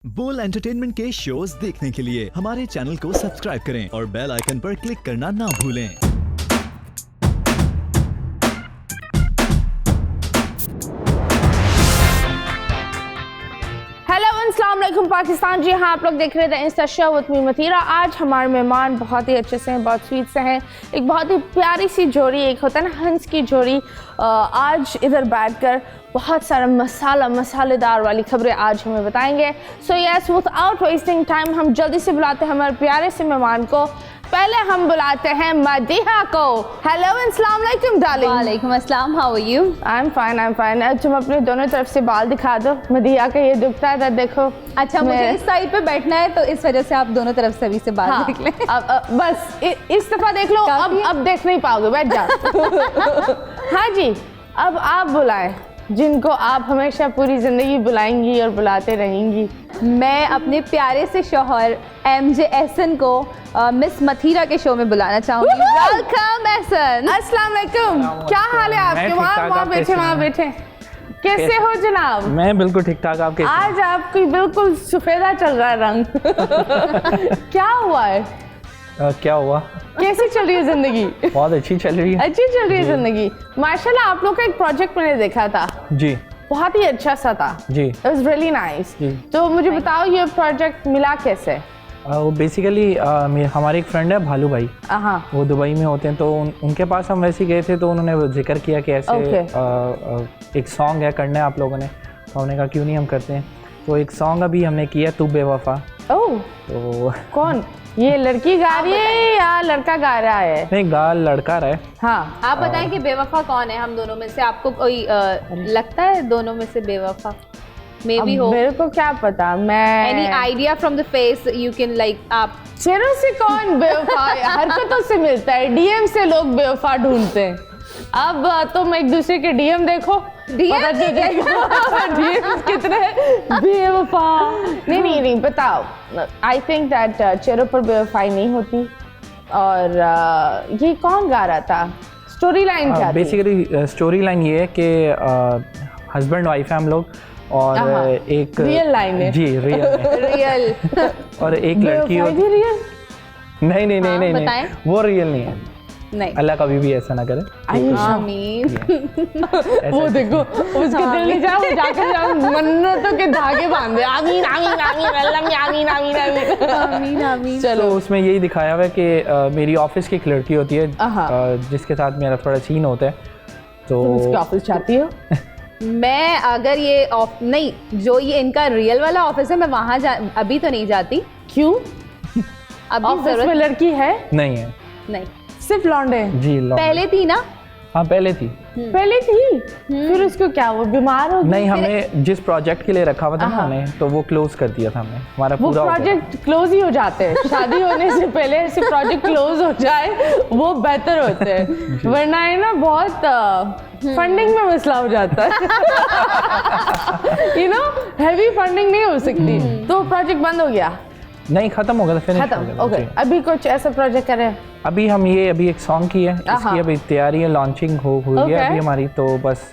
बोल एंटरटेनमेंट के शोज देखने के लिए हमारे चैनल को सब्सक्राइब करें और बेल आइकन पर क्लिक करना ना भूलें। हेलो अस्सलाम वालेकुम पाकिस्तान। जी हाँ, आप लोग देख रहे थे इंस्टा शो विद मी मतीरा। आज हमारे मेहमान बहुत ही अच्छे से हैं, बहुत स्वीट से हैं। एक बहुत ही प्यारी सी जोड़ी, एक होता है ना हंस की जोड़ी। आज इधर बैठकर बहुत सारा मसालेदार वाली खबरें आज हमें बताएंगे। So yes, without wasting time हम जल्दी से बुलाते हैं हमारे प्यारे से मेहमान को। पहले हम बुलाते हैं मदीहा को। हेलो अस्सलाम वालेकुम डार्लिंग। वालेकुम अस्सलाम, how are you? I am fine. तुम अपने दोनों तरफ से बाल दिखा दो। मदीहा का ये दुखता है, देखो। अच्छा, मुझे इस साइड पे बैठना है तो इस वजह से आप दोनों तरफ से भी से बाल देख लें। बस इस दफा देख लो, अब देख नहीं पाओगे, बैठ जाओ। हाँ जी, अब आप बुलाएं जिनको आप हमेशा पूरी जिंदगी बुलाएंगी और बुलाते रहेंगी। मैं अपने प्यारे से शौहर MJ एहसन को मिस मथीरा के शो में बुलाना चाहूंगी। वेलकम एहसन। अस्सलाम वालेकुम, क्या हाल है आपके? वहाँ बैठे कैसे हो जनाब? मैं बिल्कुल ठीक ठाक। आप कैसे? आज आपकी बिल्कुल सफेदा चल रहा है रंग। क्या हुआ है? क्या हुआ? कैसी चल रही है जिंदगी? बहुत अच्छी चल रही है। अच्छी चल रही है जिंदगी माशाल्लाह। आप लोग का एक प्रोजेक्ट मैंने देखा था जी, बहुत ही अच्छा सा था जी। It was really nice। जी। तो मुझे बताओ ये प्रोजेक्ट मिला कैसे? वो बेसिकली हमारे एक फ्रेंड है भालू भाई, हाँ। वो दुबई में होते हैं, तो उनके पास हम वैसे ही गए थे, तो उन्होंने वो जिक्र किया कि ऐसे एक सॉन्ग है, करना है आप लोगों ने। तो हमने कहा क्यों नहीं, हम करते हैं। तो एक सॉन्ग अभी हमने किया, तू बेवफा। ओह, तो कौन ये लड़की गा रही है या लड़का गा रहा है? नहीं, गा लड़का रहा है। हाँ, आप बताएं कि बेवफा कौन है हम दोनों में से? आपको कोई लगता है दोनों में से बेवफा? मे बी हो। मेरे को क्या पता। मैं any idea from the face you can like आप चेहरों से कौन बेवफा है? हरकतों से मिलता है। डीएम से लोग बेवफा ढूंढते हैं। अब तुम एक दूसरे के डीएम देखो, पता चल जाएगा डीएम कितने बेवफा। नहीं बताओ। आई थिंक दैट चेहरों पर बेवफाई नहीं होती। और ये कौन गा रहा था? स्टोरी लाइन क्या थी? बेसिकली स्टोरी लाइन ये है कि हस्बैंड वाइफ है हम लोग, और एक रियल लाइन है। जी, रियल और एक लड़की बेवफाई भी रियल? नहीं, बताएं। वो रियल नहीं है। नहीं। अल्लाह कभी भी ऐसा ना करे। आमीन। वो देखो उसके दिल में जाकर मन्नतों के धागे बांधे। आमीन आमीन आमीन अल्लाह में आमीन आमीन आमीन आमीन। चलो, उसमें यही दिखाया हुआ है कि मेरी ऑफिस की एक लड़की होती है जिसके साथ मेरा थोड़ा सीन होता है। तो तुम उसके ऑफिस जाती हो? मैं अगर ये नहीं, जो ये इनका रियल वाला ऑफिस है, मैं वहाँ अभी तो नहीं जाती। क्यों? अभी ऑफिस में जरूरत लड़की है? नहीं है। नहीं, सिर्फ लौंडे? जी, पहले थी ना। हाँ, पहले थी। पहले थी? फिर उसको क्या, वो बीमार हो गई? नहीं, हमने जिस प्रोजेक्ट के लिए रखा हुआ था ना हमने, तो वो क्लोज कर दिया था हमने। हमारा वो पूरा प्रोजेक्ट क्लोज ही हो जाते हैं। शादी होने से पहले ऐसे प्रोजेक्ट क्लोज हो जाए वो बेहतर होते हैं, वरना है ना बहुत फंडिंग में मसला हो जाता है। हैवी फंडिंग नहीं हो सकती। तो प्रोजेक्ट बंद हो गया? नहीं, खत्म हो गया, फिनिश हो खत्म, गया। ओके। जी। अभी कुछ ऐसा प्रोजेक्ट करें? अभी हम अभी एक सॉन्ग की है, इसकी अभी तैयारी है, लॉन्चिंग हुई है अभी हमारी। तो बस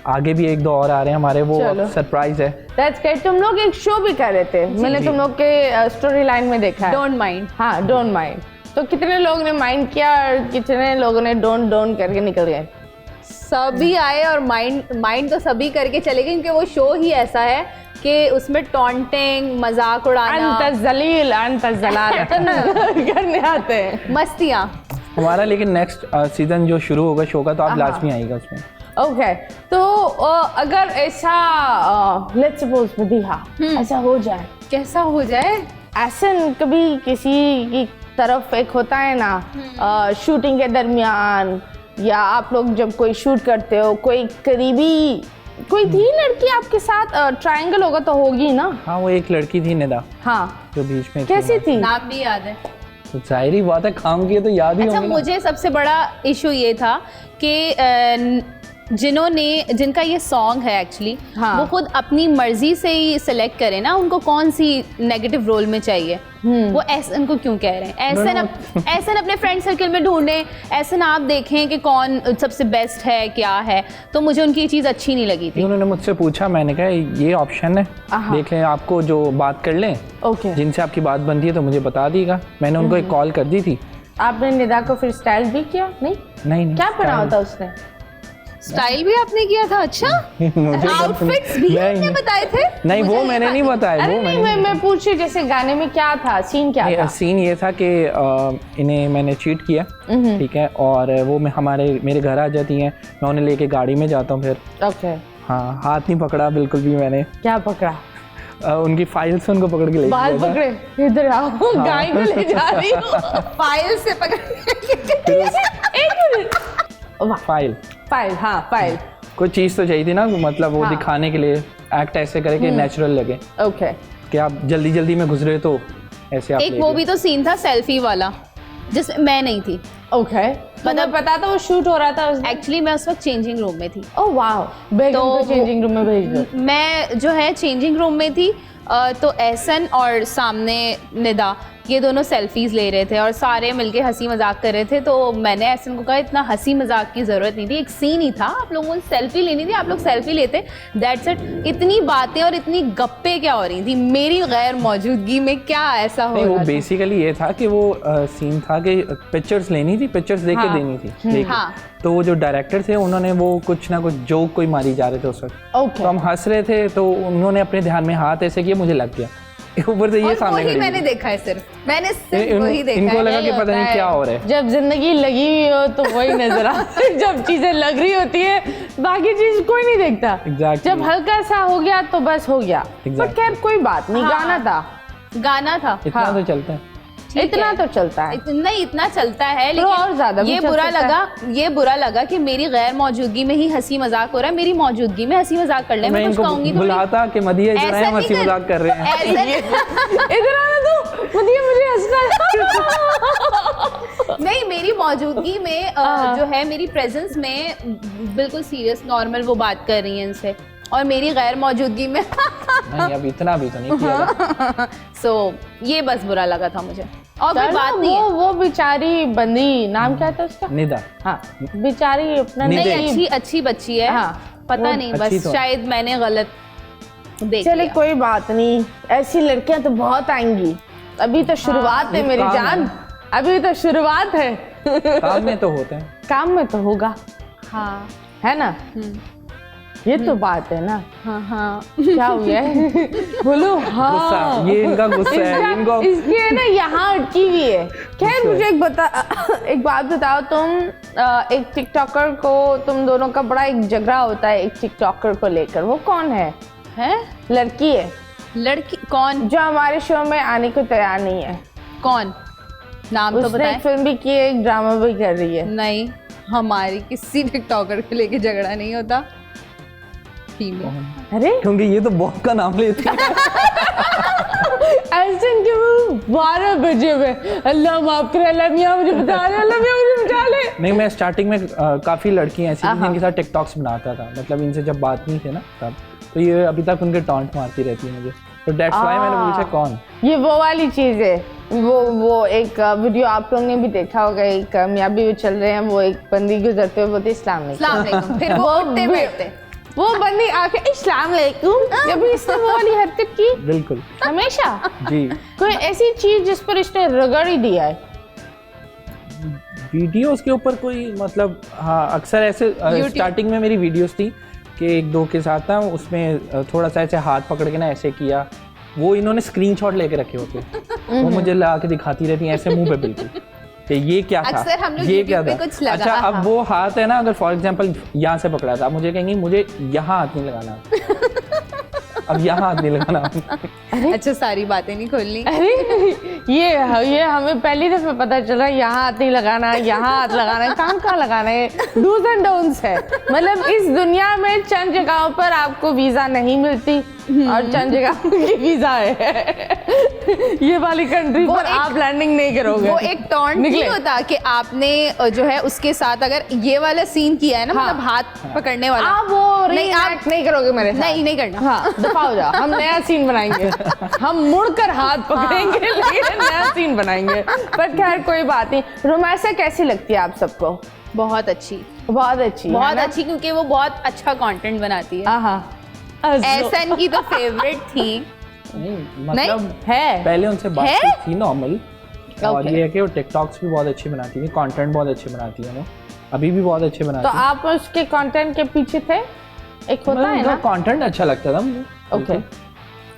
आगे भी एक दो और आ रहे हैं हमारे, वो सरप्राइज है। That's great। तुम लोग एक शो भी कर रहे थे, मैंने तुम लोग के स्टोरी लाइन में देखा है। Don't mind. हाँ, डोंट माइंड। तो कितने लोगों ने माइंड किया और कितने लोगों ने डोंट करके निकल गए? सभी आए और माइंड तो सभी करके चले गए, क्योंकि वो शो ही ऐसा है कि उसमें टॉन्टिंग, मजाक उड़ाना, करने आते हैं, मस्तियाँ। हमारा लेकिन नेक्स्ट सीजन जो शुरू होगा शो का, तो आप लाजमी आएगा उसमें। ओके। तो अगर ऐसा लेट्स सपोज मदीहा ऐसा हो जाए, कैसा हो जाए? ऐसा कभी किसी की तरफ एक होता है ना शूटिंग के दरमियान, या आप लोग जब कोई शूट करते हो, कोई करीबी कोई थी लड़की आपके साथ? ट्रायंगल होगा तो होगी ना? हाँ, वो एक लड़की थी निदा, हाँ, जो बीच में कैसी थी? नाम भी याद है? तो जाहिर बात है, काम किए तो याद ही अच्छा, होंगे ना। मुझे सबसे बड़ा इशू ये था कि जिनका ये सॉन्ग है एक्चुअली, हाँ। वो खुद अपनी मर्जी से ही सिलेक्ट करे ना उनको कौन सी नेगेटिव रोल में चाहिए। वो एहसन को क्यों कह रहे हैं? एहसन अपने फ्रेंड सर्कल में ढूंढें, एहसन आप देखें कि कौन सबसे बेस्ट है क्या है। तो मुझे उनकी ये चीज़ अच्छी नहीं लगी थी। उन्होंने मुझसे पूछा, मैंने कहा ये ऑप्शन है, देख लें, आपको जो बात कर लें, जिनसे आपकी बात बनती है तो मुझे बता दीजिएगा। मैंने उनको एक कॉल कर दी थी। आपने निदा को फिर स्टाइल भी किया? नहीं क्या बनाया था उसने? स्टाइल भी आपने किया था? अच्छा, आउटफिट्स भी आपने बताए थे? नहीं, वो मैंने नहीं बताया। अरे नहीं, मैं पूछ रही जैसे गाने में क्या था, सीन क्या था? सीन ये था कि इन्हें मैंने चीट किया, ठीक है, और वो मेरे घर आ जाती हैं, मैं उन्हें लेके गाड़ी में जाता हूँ फिर। ओके। हाँ, हाथ नहीं पकड़ा बिल्कुल भी मैंने। क्या पकड़ा? उनकी फाइल से उनको पकड़ के ले बाल पकड़े, इधर आओ, गाय को ले जा रही हूँ। फाइल से पकड़ फाइल, हाँ फाइल। कोई चीज़ तो चाहिए थी ना, मतलब वो दिखाने के लिए एक्ट ऐसे करे कि नेचुरल लगे। ओके। कि आप जल्दी जल्दी में गुजरे तो ऐसे आप एक वो भी तो सीन था सेल्फी वाला जिसमें मैं नहीं थी। ओके। मतलब पता था वो शूट हो रहा था एक्चुअली मैं उस वक्त चेंजिंग रूम में थी। ओह वाओ, बेगम को चेंजिंग रूम में भेज दो। मैं जो है चेंजिंग रूम में थी, तो एहसन और सामने निदा ये दोनों सेल्फीज ले रहे थे और सारे मिलके हंसी मजाक कर रहे थे। तो मैंने एहसन को कहा इतना हंसी मजाक की ज़रूरत नहीं थी, एक सीन ही था, आप लोगों को सेल्फी लेनी थी, आप लोग सेल्फी लेते, दैट्स इट। इतनी बातें और इतनी गप्पे क्या हो रही थी मेरी गैर मौजूदगी में? क्या ऐसा हो रहा था? बेसिकली ये था कि वो सीन था कि पिक्चर्स लेनी थी, पिक्चर्स देख के देनी थी। हाँ। तो वो जो डायरेक्टर थे उन्होंने वो कुछ ना कुछ जोक कोई मारी जा रहे थे उस वक्त। ओके। तो हम हंस रहे थे, तो उन्होंने अपने ध्यान में हाथ ऐसे किया, मुझे लग गया ऊपर से ये सामने वही मैंने देखा है, मैंने सिर्फ वही देखा है। इनको लगा कि पता नहीं क्या हो रहा है। जब जिंदगी लगी हुई हो तो वही नजर आता है। जब चीजें लग रही होती है बाकी चीज कोई नहीं देखता। Exactly. जब हल्का सा हो गया तो बस हो गया। बट खैर कोई बात नहीं, गाना था इतना तो चलता है, इतना तो चलता है। नहीं, इतना चलता है, लेकिन और ज्यादा ये बुरा लगा कि मेरी गैर मौजूदगी में ही हंसी मजाक हो रहा है। मेरी मौजूदगी में हंसी मजाक कर ले, मैं कुछ कहूंगी तो बुलाता कि मदिया इधर आए, हंसी मजाक कर रहे हैं। इधर आना तो मदिया, मुझे हंसना नहीं, मेरी मौजूदगी में जो है मेरी प्रेजेंस में बिल्कुल सीरियस नॉर्मल वो बात कर रही हैं इनसे, और मेरी गैर मौजूदगी में नहीं, अब इतना भी तो नहीं किया। सो ये बस बुरा लगा था मुझे, और कोई बात नहीं है। वो बेचारी बंदी, नाम क्या था उसका? निदा। हाँ, बेचारी अपना नहीं, अच्छी बच्ची है। हाँ, पता नहीं, बस तो शायद मैंने गलत देख चले लिया। कोई बात नहीं, ऐसी लड़कियां तो बहुत आएंगी, अभी तो शुरुआत है मेरी जान, अभी तो शुरुआत है। काम में तो होते हैं, काम में तो होगा, हाँ, है ना? ये तो बात है ना। हाँ। क्या हो गया है? बोलो। हाँ, गुस्सा, ये इनका गुस्सा है, इनको इसकी है ना यहाँ अटकी हुई है। खैर मुझे एक बात बताओ, तुम एक टिकटॉकर को, तुम दोनों का बड़ा एक झगड़ा होता है एक टिकटॉकर को लेकर, वो कौन है? लड़की है। लड़की कौन? जो हमारे शो में आने को तैयार नहीं है। कौन? नाम तो बताएं। फिल्म भी की है, एक ड्रामा भी कर रही है। नहीं, हमारी किसी टिकटॉकर को लेके झगड़ा नहीं होता। अरे क्योंकि ये तो बॉब का नाम लेती है। ऐसे कि वो 12 बजे में, अल्लाह माफ करे, अल्लाह मियां मुझे बता ले, अल्लाह मियां मुझे बता ले। नहीं, मैं स्टार्टिंग में काफ़ी लड़कियां ऐसी थी जिनके साथ टिकटॉक्स बनाता था, मतलब इनसे जब बात नहीं थे ना तब, तो ये अभी तक उनके टॉन्ट मारती रहती है मुझे, तो दैट्स व्हाई मैंने पूछा कौन। ये वो वाली चीज़ है, वो एक वीडियो आप लोगों ने भी देखा होगा, एक मियाँ भी चल रहे हैं, वो एक बंदी गुजरते हुए बोलते इस्लाम अलैकुम, फिर वो उठते बैठते, वो बंदी आके इस्लाम अलैकुम, जब इसने वो वाली हरकत की। बिल्कुल, हमेशा जी। कोई ऐसी चीज जिस पर इसने रगड़ ही दिया है? वीडियोस के ऊपर कोई, मतलब हाँ, अक्सर ऐसे स्टार्टिंग में मेरी वीडियोस थी कि एक दो के साथ ना, उसमें थोड़ा सा ऐसे हाथ पकड़ के ना ऐसे किया, वो इन्होंने स्क्रीनशॉट लेके रखे होते, वो मुझे ला के दिखाती रहती हैं ऐसे मुंह पे बिल्कुल कि ये क्या था, अक्सर हम लोग ये क्या था। कुछ लगा, अच्छा, अब वो हाथ है ना, अगर फॉर एग्जांपल यहाँ से पकड़ा था, आप मुझे कहेंगे मुझे यहाँ हाथ नहीं लगाना, अब यहाँ हाथ नहीं लगाना। अच्छा, सारी बातें नहीं खोलनी। अरे ये हमें पहली दफा पता चला, यहाँ हाथ नहीं लगाना, यहाँ हाथ लगाना है, कहाँ लगाना है, डूज एंड डोंट्स है। मतलब इस दुनिया में चंद जगहों पर आपको वीजा नहीं मिलती, और चंद जगह की वीजा है। ये वाली कंट्री पर आप लैंडिंग नहीं करोगे। वो एक टॉन्ट नहीं होता कि आपने जो है उसके साथ अगर ये वाला सीन किया है ना, मतलब हाथ पकड़ने वाला, आप वो नहीं, आप नहीं करोगे मेरे साथ। नहीं करना। हाँ, दफा हो जाओ, हम नया सीन बनाएंगे। हम मुड़कर हाथ पकड़ेंगे, लेकिन नया सीन बनाएंगे। बट खैर कोई बात नहीं। रोमांसा कैसी लगती है आप सबको? बहुत अच्छी, बहुत अच्छी, बहुत अच्छी, क्योंकि वो बहुत अच्छा कंटेंट बनाती है। एहसन की तो फेवरेट थी। नहीं मतलब है, पहले उनसे बात है? की थी नॉर्मल, और ये है कि वो टिकटॉक्स भी बहुत अच्छी बनाती है, कंटेंट बहुत अच्छे बनाती है वो, अभी भी बहुत अच्छे बनाती तो है। आप उसके कंटेंट के पीछे थे? एक होता है ना, कंटेंट अच्छा लगता था मुझे। ओके,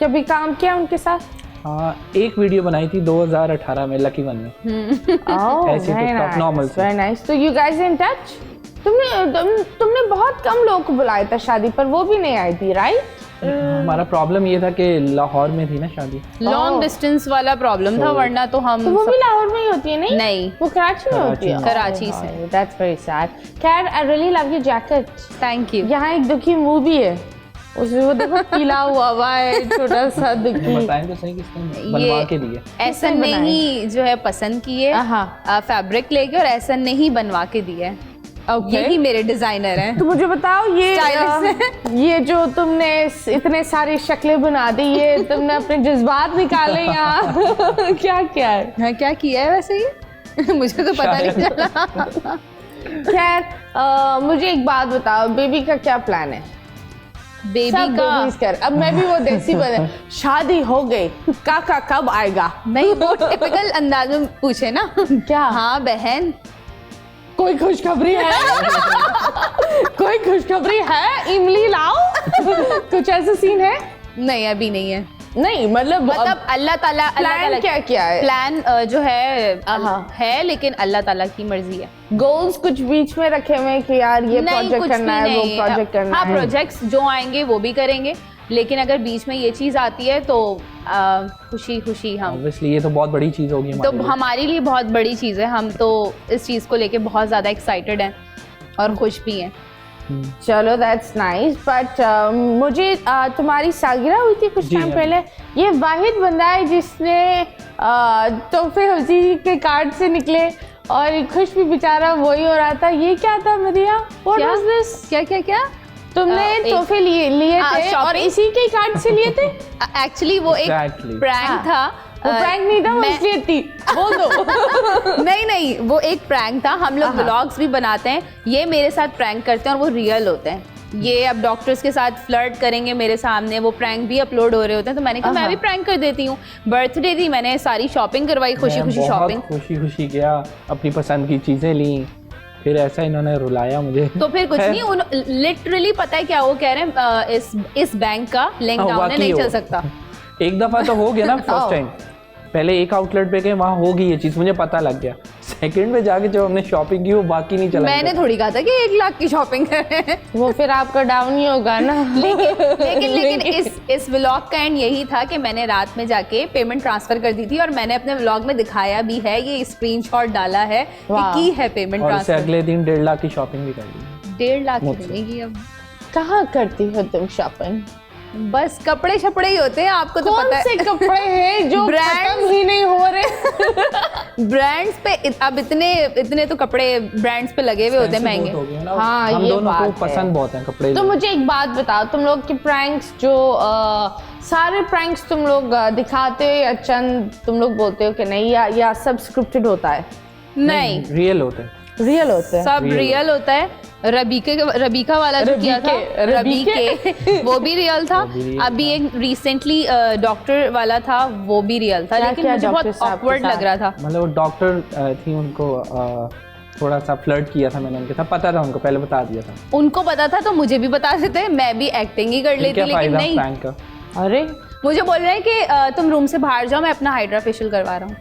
कभी काम किया उनके साथ? हाँ, एक वीडियो बनाई थी 2018 में लकी वन में। ऐसे TikTok normal से। Very nice. तो यू गाइस इन टच? तुमने बहुत कम लोगों को बुलाया था शादी पर, वो भी नहीं आई थी, राइट? हमारा प्रॉब्लम ये था कि लाहौर में थी ना शादी। लॉन्ग डिस्टेंस वाला प्रॉब्लम था, वरना तो हम तो वो भी लाहौर में ही होती है? नहीं, वो कराची में होती है। कराची से। That's very sad. खैर, I really love your jacket. Thank you. यहाँ एक दुखी मूवी है, उसमें वो देखो पीला हुआ है, छोटा सा दुखी। बताएं तो सही, किसने बनवा के दिए? एहसन ने ही जो है पसंद किए फैब्रिक लेके, और एहसन ने ही बनवा के दिए। यही मेरे डिजाइनर हैं। तो मुझे बताओ, ये जो तुमने इतने सारी शक्लें बना दी, ये तुमने अपने जज्बात निकाले यहाँ? क्या क्या है? हाँ, क्या किया है वैसे ही? मुझे तो पता नहीं चला। खैर, मुझे एक बात बताओ, बेबी का क्या प्लान है? बेबी का अब मैं भी वो देसी बने, शादी हो गई, काका कब आएगा? नहीं, वो टिपिकल अंदाज में पूछे ना। क्या? हाँ बहन, कोई खुशखबरी है? कोई खुशखबरी है? इमली लाओ। कुछ ऐसा सीन है? नहीं अभी नहीं है। नहीं मतलब अल्लाह ताला प्लान क्या है? प्लान जो है लेकिन अल्लाह ताला की मर्जी है। गोल्स कुछ बीच में रखे हुए हैं कि यार ये प्रोजेक्ट करना है, वो प्रोजेक्ट करना है? हाँ, प्रोजेक्ट्स जो आएंगे वो भी करेंगे, लेकिन अगर बीच में ये चीज आती है तो खुशी हम ऑब्वियसली ये तो बहुत बड़ी चीज होगी हमारे लिए बहुत बड़ी चीज है। हम तो इस चीज को लेके बहुत ज्यादा एक्साइटेड हैं और खुश भी हैं। चलो दैट्स नाइस। बट मुझे तुम्हारी सालगिरह हुई थी कुछ टाइम पहले, ये वाहिद बंदा है जिसने तोहफे हुसी के कार्ड से निकले और खुश भी बेचारा वही हो रहा था। ये क्या था मरिया? What was this? क्या तुमने तोहफे लिए थे और इसी के कार्ड से लिए थे? एक्चुअली वो एक प्रैंक था। वो प्रैंक नहीं था, वो इसलिए थी, बोल दो। नहीं, वो एक प्रैंक था। हम लोग व्लॉग्स भी बनाते हैं, ये मेरे साथ प्रैंक करते हैं और वो रियल होते हैं। ये अब डॉक्टर्स के साथ फ्लर्ट करेंगे मेरे सामने, वो प्रैंक भी अपलोड हो रहे होते हैं। तो मैंने कहा मैं भी प्रैंक कर देती हूँ। बर्थडे थी, मैंने सारी शॉपिंग करवाई, खुशी शॉपिंग, खुशी गया, अपनी पसंद की चीजें ली, फिर ऐसा इन्होंने रुलाया मुझे। तो फिर कुछ नहीं, लिटरली पता है क्या वो कह रहे हैं, इस बैंक का लिंक डाउन है, नहीं चल सकता। एक दफा तो हो गया ना, फर्स्ट टाइम पहले एक आउटलेट पे गए, वहाँ होगी ये चीज, मुझे पता लग गया। सेकंड में जाके जब हमने शॉपिंग की वो बाकी नहीं चला। मैंने थोड़ी कहा था कि 1 लाख की शॉपिंग करें। वो फिर आपका डाउन ही होगा ना। लेकिन इस व्लॉग का एंड यही था कि मैंने रात में जाके पेमेंट ट्रांसफर कर दी थी और मैंने अपने व्लॉग में दिखाया भी है, ये स्क्रीनशॉट डाला है कि है पेमेंट ट्रांसफर। अगले दिन 1.5 लाख की शॉपिंग भी कर ली। 1.5 लाख की मिलेगी। अब कहाँ करती हो तुम शॉपिंग? बस कपड़े शपड़े ही होते हैं, आपको तो पता है। कौन से कपड़े हैं जो खत्म ही नहीं हो रहे? ब्रांड्स पे अब इतने तो कपड़े ब्रांड्स पे लगे हुए होते हैं महंगे। हाँ, हम ये दोनों बात को पसंद बहुत है कपड़े। तो मुझे एक बात बताओ, तुम लोग के प्रैंक्स जो सारे प्रैंक्स तुम लोग दिखाते हो या चंद तुम लोग बोलते हो कि नहीं, या सब स्क्रिप्टेड होता है? नहीं, रियल होते हैं। रियल होते हैं, सब रियल होता है। रबीका वाला जो किया था, रबीके वो भी रियल था। अभी एक रिसेंटली डॉक्टर वाला था, वो भी रियल था, लेकिन मुझे बहुत ऑकवर्ड लग रहा था। मतलब वो डॉक्टर थी, उनको थोड़ा सा फ्लर्ट किया था मैंने उनके साथ, पता था उनको, पहले बता दिया था। उनको पता था तो मुझे भी बता देते, मैं भी एक्टिंग ही कर लेती, लेकिन नहीं। अरे मुझे बोल रहे हैं कि तुम रूम से बाहर जाओ, मैं अपना हाइड्रा फेशियल करवा रहा हूँ।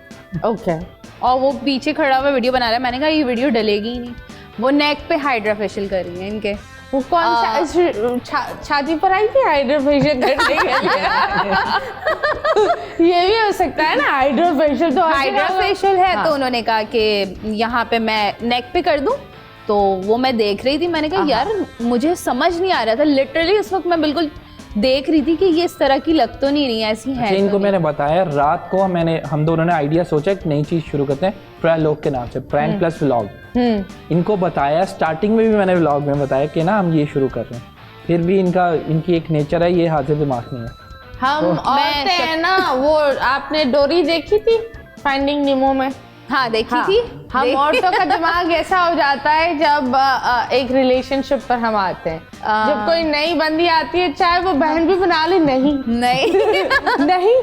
ओके। और वो पीछे खड़ा हुआ वीडियो बना रहा है। मैंने कहा ये वीडियो डलेगी ही नहीं। वो नेक पे हाइड्रा फेशियल कर रही है इनके। वो कौन सा छाती पर आई थी हाइड्रा फेशियल करने के लिए? ये भी हो सकता है ना, हाइड्रा फेशियल तो हाइड्रा फेशियल है। हाँ। तो उन्होंने कहा कि यहाँ पे मैं नेक पे कर दूं, तो वो मैं देख रही थी। मैंने कहा यार मुझे समझ नहीं आ रहा था, लिटरली उस वक्त मैं बिल्कुल देख रही थी कि ये इस तरह की लग तो नहीं रही है, ऐसी है अच्छा, इनको मैंने बताया रात को, हम दोनों ने आइडिया सोचा एक नई चीज शुरू करते हैं प्रलोक के नाम से, प्रैंक प्लस व्लॉग। इनको बताया, स्टार्टिंग में भी मैंने व्लॉग में बताया कि ना हम ये शुरू कर रहे हैं, फिर भी इनकी एक नेचर है, ये हाजिर दिमाग नहीं है। हम औरतें हैं ना, वो आपने डोरी देखी थी फाइंडिंग नीमो में? हाँ देखी थी। हम औरतों का दिमाग ऐसा हो जाता है जब एक रिलेशनशिप पर हम आते हैं, जब कोई नई बंदी आती है, चाहे वो बहन भी बना ले, नहीं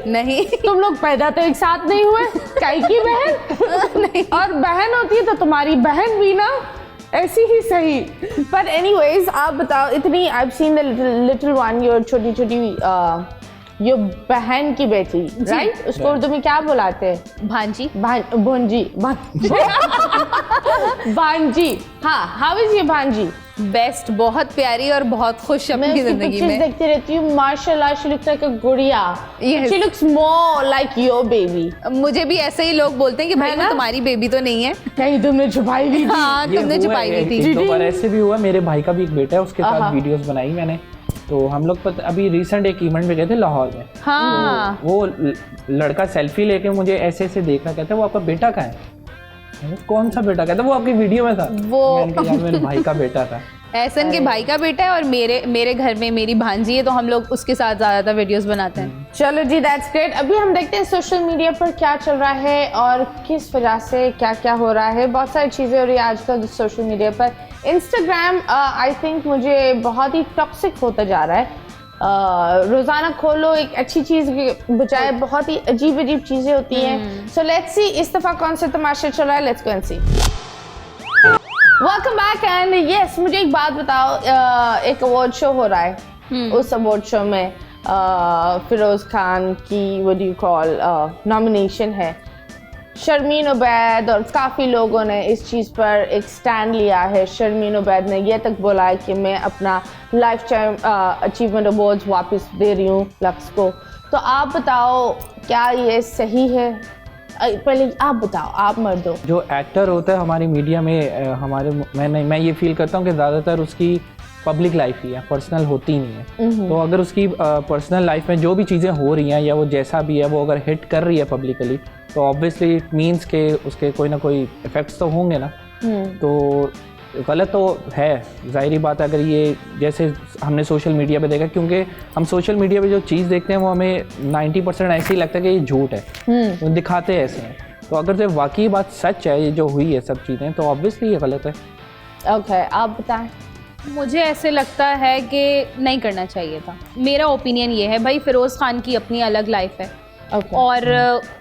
नहीं तुम लोग पैदा तो एक साथ नहीं हुए, काई की बहन नहीं। और बहन होती है तो तुम्हारी बहन भी ना ऐसी ही सही। पर एनीवेज आप बताओ, इतनी I have seen the little one, your छोटी यो बहन की बेटी, राइट? उसको उर्दू में क्या बुलाते हैं? भांजी। भांजी। हाँ, हाउ इज ये भांजी? बेस्ट, बहुत प्यारी और बहुत खुश मैं अपनी उसकी जिंदगी pictures में। देखती रहती हूँ, माशाल्लाह शी लुक्स लाइक अ गुड़िया। Yes. She looks more like your baby. मुझे भी ऐसे ही लोग बोलते हैं कि भाई वो तुम्हारी बेबी तो नहीं है। कहीं तुमने छुपाई हुई थी? हाँ, ये तुमने हुआ छुपाई है, हुई थी। एक दो बार ऐसे भी हुआ। मेरे भाई का भी एक बेटा है, उसके साथ वीडियोस बनाई मैंने। तो हम लोग अभी रिसेंट एक इवेंट में गए थे लाहौर में। हाँ। तो वो लड़का सेल्फी लेके मुझे ऐसे ऐसे देख रहा, कहता है वो आपका बेटा कहाँ है? मैंने कहा, कौन सा बेटा? कहता है वो आपकी वीडियो में था। मैंने कहा यार मेरे भाई का बेटा था। एहसन के भाई का बेटा है और मेरे घर में मेरी भांजी है, तो हम लोग उसके साथ ज़्यादातर वीडियोस बनाते हैं। चलो जी, दैट्स ग्रेट। अभी हम देखते हैं सोशल मीडिया पर क्या चल रहा है और किस वजह से क्या क्या हो रहा है। बहुत सारी चीज़ें हो रही है आजकल सोशल मीडिया पर। इंस्टाग्राम आई थिंक मुझे बहुत ही टॉक्सिक होता जा रहा है। रोज़ाना खोलो, एक अच्छी चीज़ के बजाय बहुत ही अजीब अजीब चीज़ें होती हैं। सो लेट्स सी इस दफ़ा कौन सा तमाशा चल रहा है। Let's go and see. Welcome back and yes, मुझे एक बात बताओ, एक अवार्ड शो हो रहा है। उस अवार्ड शो में फिरोज खान की what do you call nomination है। शर्मीन उबैद और काफ़ी लोगों ने इस चीज़ पर एक स्टैंड लिया है। शर्मीन उबैद ने यह तक बोला है कि मैं अपना लाइफ टाइम अचीवमेंट अवार्ड्स वापस दे रही हूँ लक्स को। तो आप बताओ क्या ये सही है? पहले आप बताओ, आप मर्द हो। जो एक्टर होता है हमारी मीडिया में, मैं ये फील करता हूँ कि ज़्यादातर उसकी पब्लिक लाइफ ही है, पर्सनल होती नहीं है। तो अगर उसकी पर्सनल लाइफ में जो भी चीज़ें हो रही हैं या वो जैसा भी है, वो अगर हिट कर रही है पब्लिकली, तो ऑब्वियसली इट मीन्स के उसके कोई ना कोई इफ़ेक्ट्स तो होंगे ना। तो गलत तो है, ज़ाहिरी बात है। अगर ये जैसे हमने सोशल मीडिया पे देखा, क्योंकि हम सोशल मीडिया पे जो चीज़ देखते हैं वो हमें 90% ऐसे ही लगता है कि ये झूठ है, वो दिखाते ऐसे हैं। तो अगर जो वाकई बात सच है, ये जो हुई है सब चीज़ें, तो ऑब्वियसली ये गलत है। ओके, आप बताएं। मुझे ऐसे लगता है कि नहीं करना चाहिए था। मेरा ओपिनियन ये है, भाई फिरोज़ खान की अपनी अलग लाइफ है। और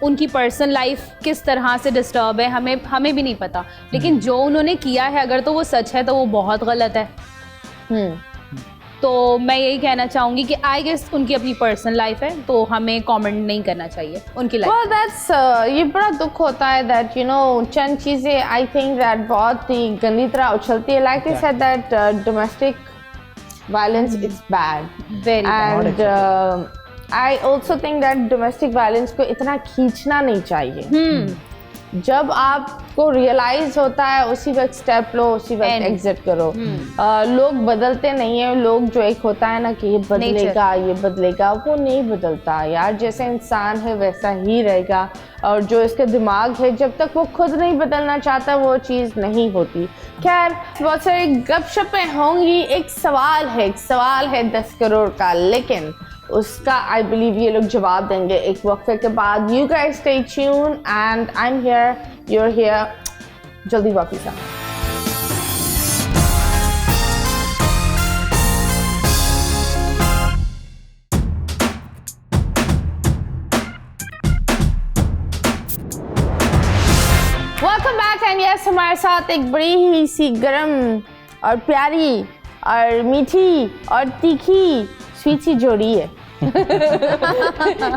उनकी पर्सनल लाइफ किस तरह से डिस्टर्ब है हमें भी नहीं पता, लेकिन जो उन्होंने किया है अगर तो वो सच है तो वो बहुत गलत है। तो मैं यही कहना चाहूँगी कि आई गेस उनकी अपनी पर्सनल लाइफ है, तो हमें कमेंट नहीं करना चाहिए उनकी लाइफ। Well, that's ये बड़ा दुख होता है that you know चंद चीज़ें आई थिंक that बहुत ही गंदी तरह उछलती है। Like I said that domestic violence is bad, Very bad. and I also think that domestic violence को इतना खींचना नहीं चाहिए। जब आपको रियलाइज होता है उसी वक्त स्टेप लो, उसी वक्त एग्जिट करो। लोग बदलते नहीं है। लोग जो एक होता है ना कि ये बदलेगा ये बदलेगा, वो नहीं बदलता यार। जैसे इंसान है वैसा ही रहेगा, और जो इसका दिमाग है जब तक वो खुद नहीं बदलना चाहता वो चीज़ नहीं होती। खैर, बहुत सारी गपशपें होंगी। एक सवाल है 10 करोड़ का, लेकिन उसका आई बिलीव ये लोग जवाब देंगे एक वक्फे के बाद। You guys stay tuned and I am here, you are here. जल्दी वापस आओ। वेलकम बैक एंड यस, हमारे साथ एक बड़ी ही सी गर्म और प्यारी और मीठी और तीखी स्वीट सी जोड़ी है।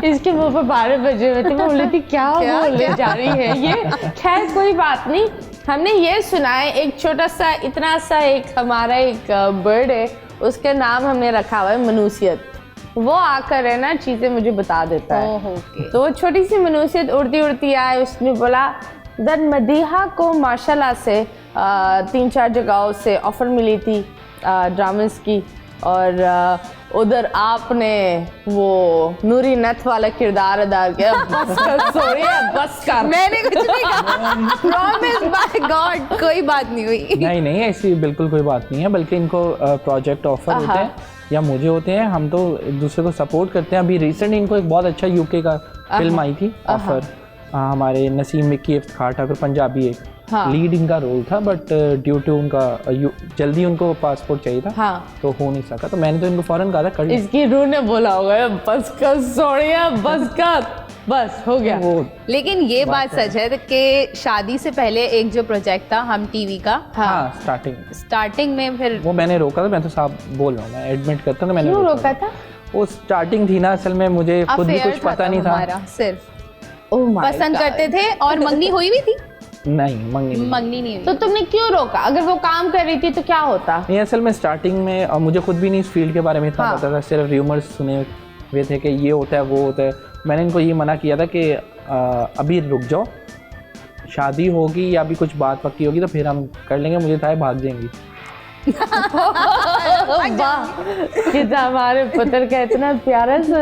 इसके मुंह पर 12 बजे हुए थे, मैं बोली थी क्या बोलने जा रही है ये। खैर कोई बात नहीं, हमने ये सुना है एक छोटा सा इतना सा एक हमारा एक बर्ड है, उसका नाम हमने रखा हुआ है मनुसियत। वो आकर है ना चीज़ें मुझे बता देता है। तो वो छोटी सी मनुसियत उड़ती उड़ती आए, उसने बोला दन मदीहा को माशाल्लाह से 3-4 जगहों से ऑफ़र मिली थी ड्रामेस की, और उधर आपने वो नूरी नथ वाला किरदार अदा किया। बस कर सोनिया, बस कर। मैंने कुछ नहीं कहा, प्रॉमिस बाय गॉड कोई बात नहीं हुई। नहीं नहीं, ऐसी बिल्कुल कोई बात नहीं है, बल्कि इनको प्रोजेक्ट ऑफर होते हैं या मुझे होते हैं, हम तो एक दूसरे को सपोर्ट करते हैं। अभी रिसेंट इनको एक बहुत अच्छा यूके का फिल्म आई थी ऑफर, हमारे नसीम मिक्की इफ्तिखार ठाकुर पंजाबी एक लीड इनका रोल था, बट ड्यू टू उनका जल्दी उनको पासपोर्ट चाहिए था, तो हो नहीं सका, तो मैंने तो इनको फौरन कहा था कर इसकी रूह ने बोला होगा बस कर सोनिया, बस कर, बस हो गया। वो लेकिन ये बात सच है कि शादी से पहले एक जो प्रोजेक्ट था हम टीवी का, हाँ स्टार्टिंग में फिर वो मैंने रोका था। मैं तो साफ बोल रहा हूँ, मैं एडमिट करता हूँ, मैंने क्यों रोका था? वो स्टार्टिंग थी ना, असल में मुझे खुद भी कुछ पता नहीं था, हमारा सिर्फ Oh my पसंद God. करते थे और मंगनी हुई भी थी। नहीं मंगनी नहीं हुई। तो तुमने क्यों रोका? अगर वो काम कर रही थी तो क्या होता? नहीं, असल में स्टार्टिंग में मुझे खुद भी नहीं इस फील्ड के बारे में इतना पता था, सिर्फ र्यूमर्स सुने हुए थे कि ये होता है वो होता है। मैंने इनको ये मना किया था कि अभी रुक जाओ, शादी होगी या अभी कुछ बात पक्की होगी तो फिर हम कर लेंगे, मुझे था भाग जाएंगी। कि हमारे पुत्र का इतना प्यारा सा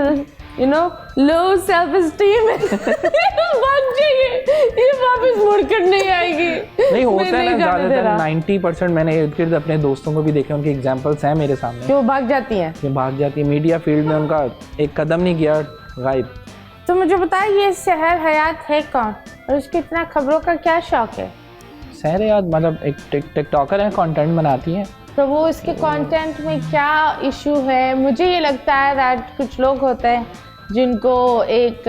लो सेल्फ एस्टीम है। भाग जाइए, ये वापस मुड़कर नहीं आएगी। नहीं होता है ना, ज़्यादातर 90% मैंने इर्द गिर्द अपने दोस्तों को भी देखे, उनके एग्जांपल्स हैं मेरे सामने, कि वो भाग जाती हैं। ये भाग जाती है, मीडिया फील्ड में उनका एक कदम नहीं गया गायब। तो मुझे बताइए ये सहर हयात है कौन और उसके इतना खबरों का क्या शौक है? सहर याद मतलब एक टिकटॉकर है, कंटेंट बनाती है। तो वो इसके कंटेंट में क्या इशू है? मुझे ये लगता है दैट कुछ लोग होते हैं जिनको एक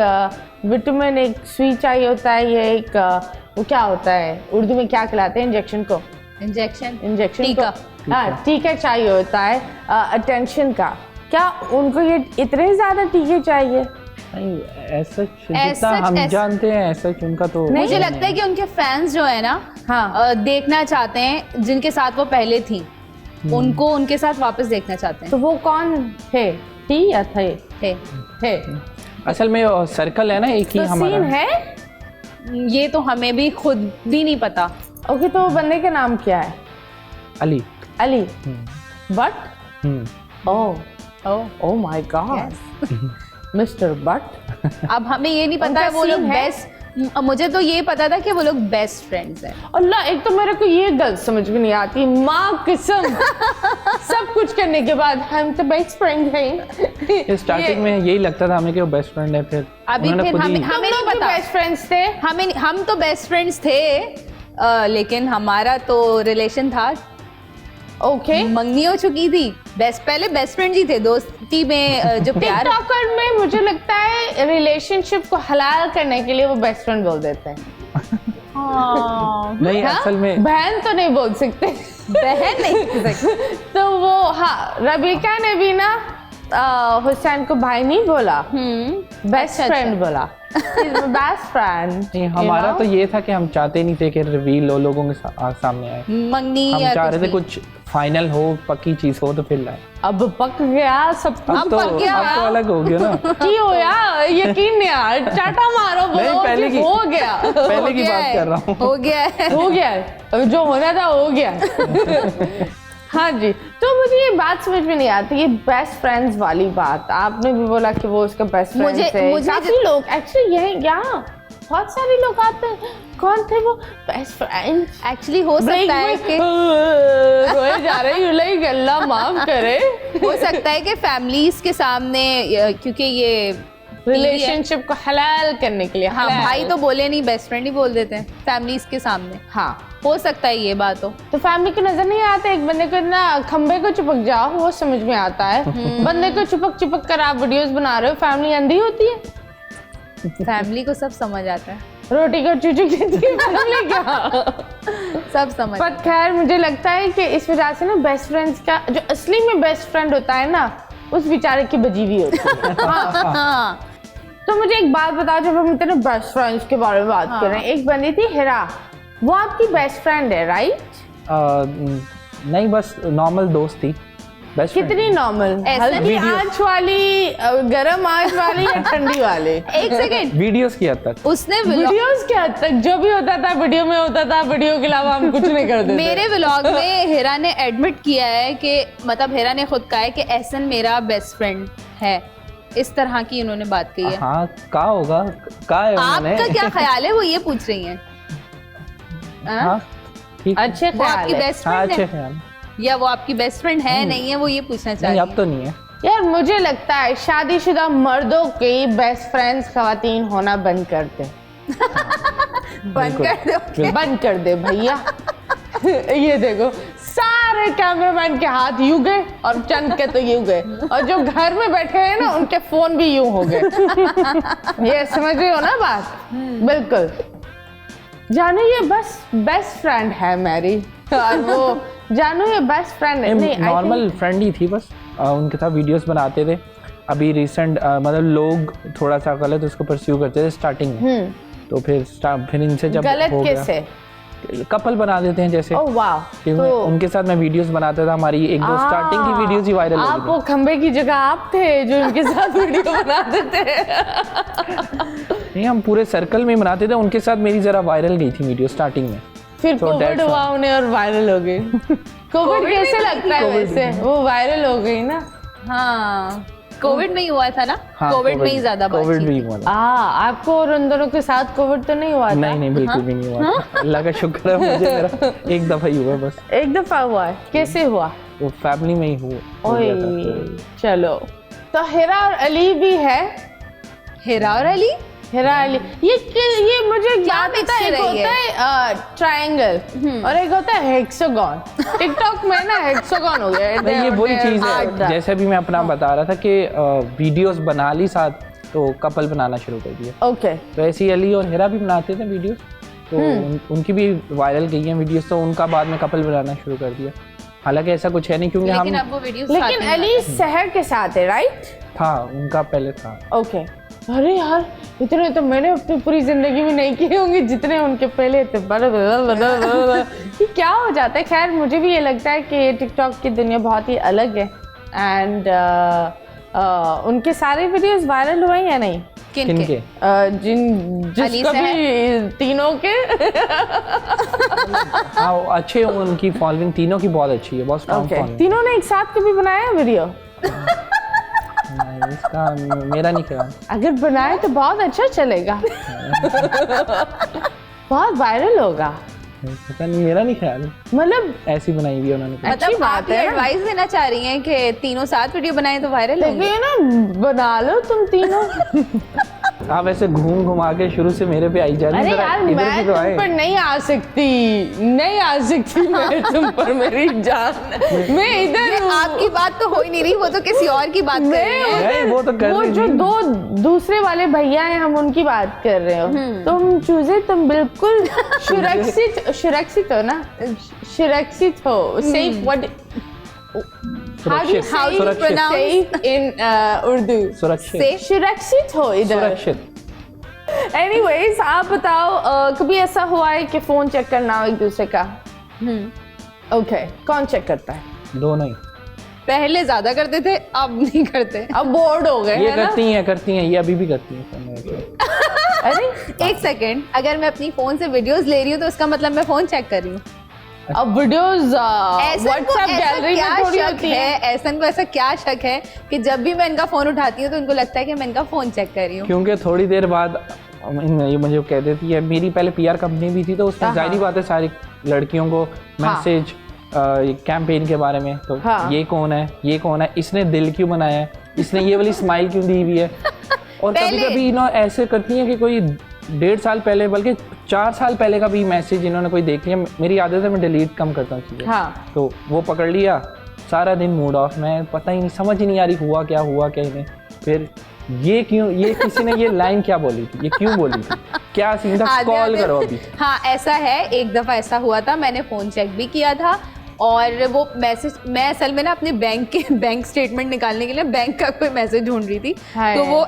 विटामिन, एक सुई चाहिए होता है, ये एक वो क्या होता है उर्दू में क्या कहलाते हैं इंजेक्शन को? इंजेक्शन टीका। हाँ, टीका चाहिए होता है अटेंशन का। क्या उनको ये इतने ज़्यादा टीके चाहिए? नहीं, ऐसा जितना हम जानते हैं ऐसा उनका तो मुझे लगता है कि उनके फैंस जो है ना, देखना चाहते हैं जिनके साथ वो पहले थी, उनको उनके साथ वापस देखना चाहते हैं। तो वो कौन है? थी या थे? असल में सर्कल है ना एक ही तो हमारा सीन है, ये तो हमें भी खुद भी नहीं पता। ओके, तो बंदे का नाम क्या है? Ali. But oh my God, mister but. अब हमें ये नहीं पता है वो लोग बेस्ट, मुझे तो ये पता था कि वो लोग बेस्ट फ्रेंड्स हैं। अल्लाह, एक तो मेरे को ये गल समझ में नहीं आती, माँ कसम। सब कुछ करने के बाद हम तो बेस्ट फ्रेंड हैं। स्टार्टिंग में यही लगता था हमें कि वो बेस्ट फ्रेंड है, फिर अभी फिर हमें नहीं पता बेस्ट फ्रेंड्स थे। हम तो बेस्ट फ्रेंड्स थे, लेकिन हमारा तो रिलेशन था। ओके, मंगनी हो चुकी थी, पहले बेस्ट फ्रेंड ही थे, दोस्ती में जो प्यार। टिकटॉकर में मुझे लगता है रिलेशनशिप को हलाल करने के लिए वो बेस्ट फ्रेंड बोल देते हैं। नहीं, असल में बहन तो नहीं बोल सकते, बहन नहीं बोल सकते। तो वो रबीका ने भी ना हुसैन को भाई नहीं बोला, बेस्ट फ्रेंड बोला। Best friend. नहीं, हमारा तो ये था कि हम चाहते नहीं थे कि रिवील हो लोगों के सामने आए, मंगनी हम या चाह रहे थे कुछ फाइनल हो, पक्की चीज हो तो फिर लाए। अब पक गया सब कुछ। अब तो अलग हो गया ना। की हो यार, यकीन नहीं यार, चाटा मारो बोलो पहले की हो गया। पहले की बात कर रहा हूँ। हो गया है, हो गया है, जो होना था हो गया। हाँ जी, तो मुझे ये बात समझ में नहीं आती, ये बेस्ट फ्रेंड्स वाली बात। आपने भी बोला कि वो उसका बेस्ट फ्रेंड है। काफी लोग एक्चुअली यहाँ बहुत सारे लोग आते हैं, कौन थे वो बेस्ट फ्रेंड? एक्चुअली हो सकता है कि रोए जा रहे हैं, लाइक अल्लाह माफ करे। हो सकता है कि फैमिलीज के सामने, क्योंकि ये रिलेशनशिप को हलाल करने के लिए। हाँ, भाई तो बोले नहीं, बेस्ट फ्रेंड ही बोल देते हैं फैमिलीज के सामने। हाँ, हो सकता है ये बात हो। तो फैमिली को नजर नहीं आता, एक बंदे को ना खंबे को चिपक जाओ वो समझ में आता है। बंदे को चिपक कर आप वीडियोस बना रहे हो, फैमिली अंधी होती है? फैमिली को सब समझ आता है, रोटी को चूचू कहती है फैमिली क्या? सब समझ। पर खैर मुझे लगता है कि इस वजह से ना बेस्ट फ्रेंड्स का जो असली में बेस्ट फ्रेंड होता है ना, उस बेचारे की बजी हुई होती है। हाँ। तो मुझे एक बात बताओ, जब हम इतने बेस्ट फ्रेंड्स के बारे में बात कर रहे हैं, एक बंदी थी हिरा, वो आपकी बेस्ट फ्रेंड है राइट? नहीं, बस नॉर्मल दोस्त थी। Best friend. कितनी नॉर्मल? हल्की आंच वाली, गरम आंच वाली या ठंडी वाली? एक सेकंड, वीडियोस की हद तक। उसने वीडियोस के हद तक जो भी होता था वीडियो में होता था, वीडियो के अलावा हम कुछ नहीं करते थे। मेरे व्लॉग में हिरा ने एडमिट किया है कि मतलब हिरा ने खुद कहा है कि एहसन मेरा बेस्ट फ्रेंड है, इस तरह की उन्होंने बात कही है। हाँ का होगा, का है उन्होंने। आपका क्या ख्याल है, वो ये पूछ रही हैं? हाँ ठीक है। अच्छे वो आपकी ख्याल है। बेस्ट हाँ फ्रेंड अच्छे है ख्याल। या वो आपकी बेस्ट फ्रेंड है नहीं है, वो ये पूछना चाह नहीं रही अब तो नहीं है। यार मुझे लगता है शादीशुदा मर्दों की बेस्ट फ्रेंड्स खवातीन होना बंद कर दे। बंद कर दो। बंद कर दे भैया। ये देखो सारे कैमरामैन के हाथ यूं गए और चंद के तो यूं गए, और जो घर में बैठे हैं ना उनके फोन भी यूं हो गए। ये समझ रही हो ना बात? बिल्कुल। जानू ये बस बेस्ट फ्रेंड है मेरी, और वो जानू ये बेस्ट फ्रेंड है नहीं, नॉर्मल फ्रेंड ही थी बस। उनके साथ वीडियोस बनाते थे। अभी रिसेंट मतलब लोग थोड़ा सा गलत उसको परस्यू करते थे स्टार्टिंग में, तो फिर इनसे जब गलत हो गया, कैसे? कपल बना देते हैं जैसे। ओह वाह। तो उनके साथ मैं वीडियोस बनाता था, हमारी एक दो स्टार्टिंग की वीडियोस ही वायरल हो आप गई वो खंबे की जगह आप थे जो उनके साथ वीडियो बनाते थे। नहीं हम पूरे सर्कल में बनाते थे, उनके साथ मेरी जरा वायरल गई थी वीडियो स्टार्टिंग में। फिर So कोविड that's हुआ उन्हें और वायरल हो गई। कोविड कैसे लगता है वैसे? वो वायरल हो गई ना। हाँ कोविड में ही हुआ था ना। हाँ, कोविड में ही ज्यादा कोविड बातचीत भी हुआ था। आपको और उन दोनों के साथ कोविड तो नहीं हुआ था? नहीं बिल्कुल भी नहीं हुआ था। अल्लाह का शुक्र है, मुझे मेरा एक दफा ही हुआ बस। एक दफा हुआ है? कैसे हुआ? वो फैमिली में ही हुआ हो ओए गया था। चलो, तो हिरा और अली भी है। हिरा और अली, हिरा अली ये मुझे याद mix आता है, एक रही होता है ट्रायंगल और एक होता है हेक्सागन। टिकटॉक में ना हेक्सागन हो गया। नहीं ये वही चीज़ है, जैसे भी मैं अपना बता रहा था कि वीडियोस बना ली साथ तो कपल बनाना शुरू कर दिया। ओके। तो ऐसे ही अली और हिरा भी बनाते थे वीडियोस, तो उनकी भी वायरल गई हैं वीडियोस, तो उनका बाद में कपल बनाना शुरू कर दिया। हालांकि ऐसा कुछ है नहीं क्योंकि लेकिन हम अब वो वीडियो लेकिन अली शहर के साथ है, राइट? था उनका पहले था। ओके। अरे यार इतने तो मैंने अपनी पूरी जिंदगी में नहीं किए होंगे जितने उनके पहले थे। ये क्या हो जाता है? खैर मुझे भी ये लगता है कि टिकटॉक की दुनिया बहुत ही अलग है, एंड उनके सारे वीडियोस वायरल हुए या नहीं? किनके? जिसका भी तीनों के। हाँ अच्छे, उनकी फॉलोइंग तीनों की बहुत अच्छी है, बहुत स्ट्रांग फॉलोइंग। तीनों ने एक साथ कभी बनाया वीडियो? इसका मेरा नहीं ख्याल। अगर बनाए तो बहुत अच्छा चलेगा। बहुत वायरल होगा। पता नहीं, मेरा नहीं ख्याल। मतलब ऐसी बनाई हुई है उन्होंने। अच्छी मतलब बात आप ये है ना। एडवाइस देना चाह रही हैं कि तीनों साथ वीडियो बनाएं तो वायरल होंगे। लेकिन ना बना लो तुम तीनों। आप ऐसे घूम घुमा के शुरू से मेरे पे आई जा रही अरे जरा यार इधर मैं भी तो तुम आए। पर नहीं आ सकती मैं तुम पर, मेरी जान। मैं इधर हूँ। आपकी बात तो हो ही नहीं रही, वो तो किसी और की बात कर रही है। नहीं वो तो कर वो रही जो थी। दो दूसरे वाले भैया हैं हम उनकी बात कर रहे हो। तुम चूजे तुम बिल्कुल सुरक्षित हो ना? सुरक्षित हो। सेफ व्हाट सुरक्षित how do you pronounce? safe in Urdu? सुरक्षित सुरक्षित हो इधर। सुरक्षित। एनीवेज आप बताओ, कभी ऐसा हुआ है कि फोन चेक करना हो एक दूसरे का? ओके। कौन चेक करता है? दोनों ही। पहले ज्यादा करते थे, अब नहीं करते। अब बोर्ड हो गए ये है ना? करती हैं, ये अभी भी करती हैं। अरे एक सेकेंड, अगर मैं अपनी फोन से वीडियोस ले रही हूँ तो उसका मतलब मैं फोन चेक कर रही हूँ। अब वीडियोस ऐसन को व्हाट्सएप ऐसा गैलरी क्या में थोड़ी शक होती है। है, ऐसन को ऐसा क्या शक है कि जब भी मैं इनका फोन उठाती हूँ तो इनको लगता है कि मैं इनका फोन चेक कर रही हूँ। क्योंकि थोड़ी देर बाद ये मुझे कह देती है, मेरी पहले पीआर कंपनी भी थी तो उसमें जाहिर बात है सारी लड़कियों को मैसेज कैंपेन के बारे में, तो ये कौन है, इसने दिल क्यों बनाया है, इसने ये वाली स्माइल क्यों दी हुई है। और कभी कभी ऐसे करती हैं कि कोई 1.5 साल पहले बल्कि 4 साल पहले का भी मैसेज इन्होंने कोई देख लिया। मेरी आदत है मैं डिलीट कम करता हूँ चीज़ें। तो वो पकड़ लिया, सारा दिन मूड ऑफ, मैं पता ही नहीं, समझ ही नहीं आ रही हुआ क्या इन्हें। फिर ये किसी ने ये लाइन क्या बोली थी, ये क्यों बोली थी, क्या सीन था, कॉल करो अभी। हाँ ऐसा है, एक दफा ऐसा हुआ था, मैंने फोन चेक भी किया था और वो मैसेज, मैं असल में ना अपने बैंक स्टेटमेंट निकालने के लिए बैंक का कोई मैसेज ढूंढ रही थी, तो वो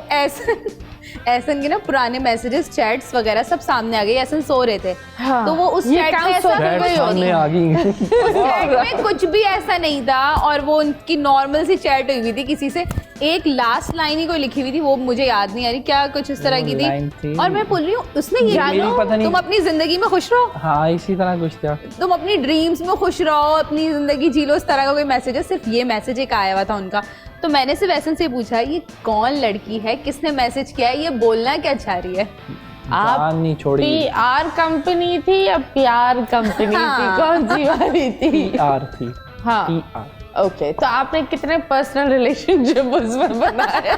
एहसन के ना पुराने मैसेजेस, चैट्स वगैरह सब सामने आ गए। एहसन सो रहे थे हाँ। तो वो उस ये चैट काम में ऐसा सो कुछ गई होगी। सामने आ गई। उस चैट में कुछ भी ऐसा नहीं था और वो उनकी नॉर्मल सी चैट हुई थी किसी से। एक लास्ट लाइन ही कोई लिखी हुई थी, वो मुझे याद नहीं आ रही क्या, कुछ इस तरह की लाइन थी। थी। और मैं बोल रही हूँ उसने ये मेरी लिखा, पता नहीं। तुम अपनी जिंदगी में खुश रहो, हाँ इसी तरह कुछ था। तुम अपनी ड्रीम्स में खुश रहो, अपनी जिंदगी जी लो, इस तरह का कोई मैसेज है। सिर्फ ये मैसेज एक आया हुआ था उनका। तो मैंने सिर्फ ऐसे से पूछा ये कौन लड़की है, किसने मैसेज किया है, ये बोलना क्या चाह रही है। जान नहीं छोड़ी। PR कंपनी थी या प्यार कंपनी थी, कौन सी वाली थी? PR थी। हाँ PR। ओके, तो आपने कितने पर्सनल रिलेशनशिप उसमें बनाए?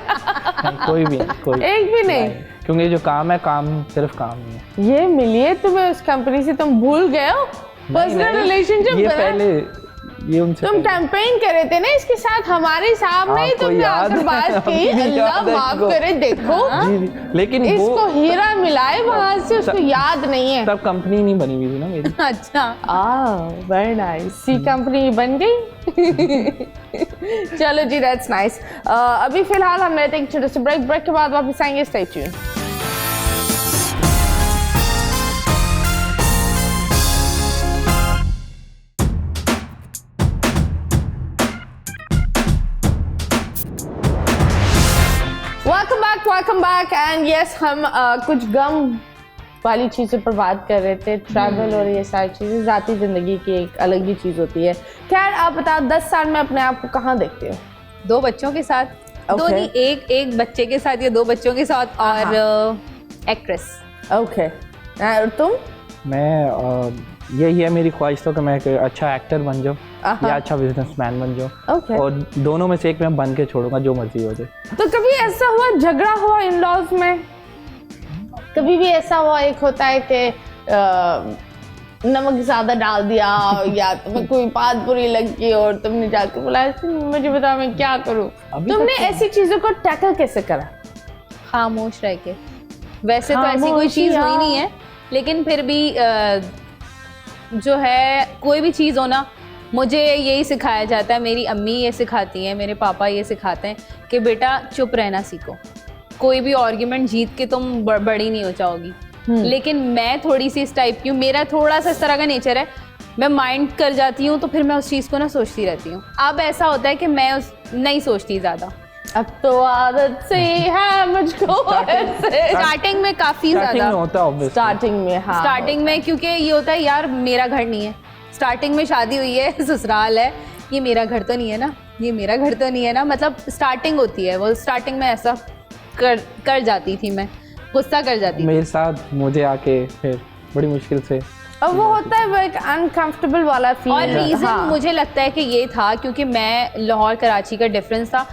कोई भी नहीं, कोई एक भी नहीं। क्योंकि जो काम है, काम सिर्फ काम ही है। ये मिलिए तुम्हें उस कंपनी से, तुम भूल गए हो पर्सनल रिलेशनशिप? ये पहले ये उनसे तुम कैंपेन कर रहे थे ना इसके साथ, हमारे सामने ही आपको तुमने याद आकर है? बात की। अभी भी अल्लाह याद है माफ इसको। करे, देखो जी, जी। लेकिन इसको वो हीरा मिलाए वहां से, उसको याद नहीं है। तब कंपनी नहीं बनी हुई थी ना मेरी। अच्छा वेरी नाइस। सी कंपनी बन गई। चलो जी, दैट्स नाइस। अभी फिलहाल हम लेते हैं एक छोटे से ब्रेक के बाद वापस आएंगे। Stay tune. Welcome back and yes, हम कुछ गम वाली चीज़ों पर बात कर रहे थे, ट्रैवल और ये सारी चीज़ें। ज़ाती ज़िंदगी की एक अलग ही चीज़ होती है। खैर, आप बताओ 10 साल में अपने आप को कहाँ देखते हो? 2 बच्चों के साथ, दो नहीं, एक बच्चे के साथ या 2 बच्चों के साथ और एक्ट्रेस। ओके, और तुम? मैं यही है मेरी ख्वाहिश तो कि मैं एक अच्छा एक्टर बन जाऊँ या अच्छा बिजनेसमैन बन जाऊँ। ओके। और दोनों में से एक मैं बन के छोड़ूंगा, जो मर्जी हो जाए। तो कभी ऐसा हुआ, झगड़ा हुआ इन लॉज में? कभी भी ऐसा हुआ, एक होता है कि नमक ज़्यादा डाल दिया या तुम्हें कोई बात बुरी लगी और तुमने जाके बोला मुझे बता मैं क्या करूं? तुमने ऐसी चीज़ों को टैकल कैसे करा? खामोश रह के। वैसे तो ऐसी कोई चीज़ हुई नहीं है, लेकिन फिर भी जो है कोई भी चीज़ हो ना, मुझे यही सिखाया जाता है, मेरी अम्मी ये सिखाती हैं, मेरे पापा ये सिखाते हैं कि बेटा चुप रहना सीखो। कोई भी आर्ग्यूमेंट जीत के तुम बड़ी नहीं हो जाओगी। लेकिन मैं थोड़ी सी इस टाइप की हूँ, मेरा थोड़ा सा इस तरह का नेचर है, मैं माइंड कर जाती हूँ तो फिर मैं उस चीज़ को ना सोचती रहती हूँ। अब ऐसा होता है कि मैं नहीं सोचती ज़्यादा। अब तो आदत से है मुझको ऐसे। स्टार्टिंग में काफ़ी ज़्यादा होता है, स्टार्टिंग में, हाँ, स्टार्टिंग में, क्योंकि ये होता है यार मेरा घर नहीं है, स्टार्टिंग में शादी हुई है, ससुराल है, ये मेरा घर तो नहीं है ना, ये मेरा घर तो नहीं है ना, मतलब स्टार्टिंग होती है वो। स्टार्टिंग में ऐसा कर जाती थी, मैं गुस्सा कर जाती थी। मेरे साथ मुझे आके फिर बड़ी मुश्किल से, और वो होता है वो एक अनकंफर्टेबल वाला फील। और रीज़न मुझे लगता है कि ये था क्योंकि मैं लाहौर कराची का डिफरेंस था,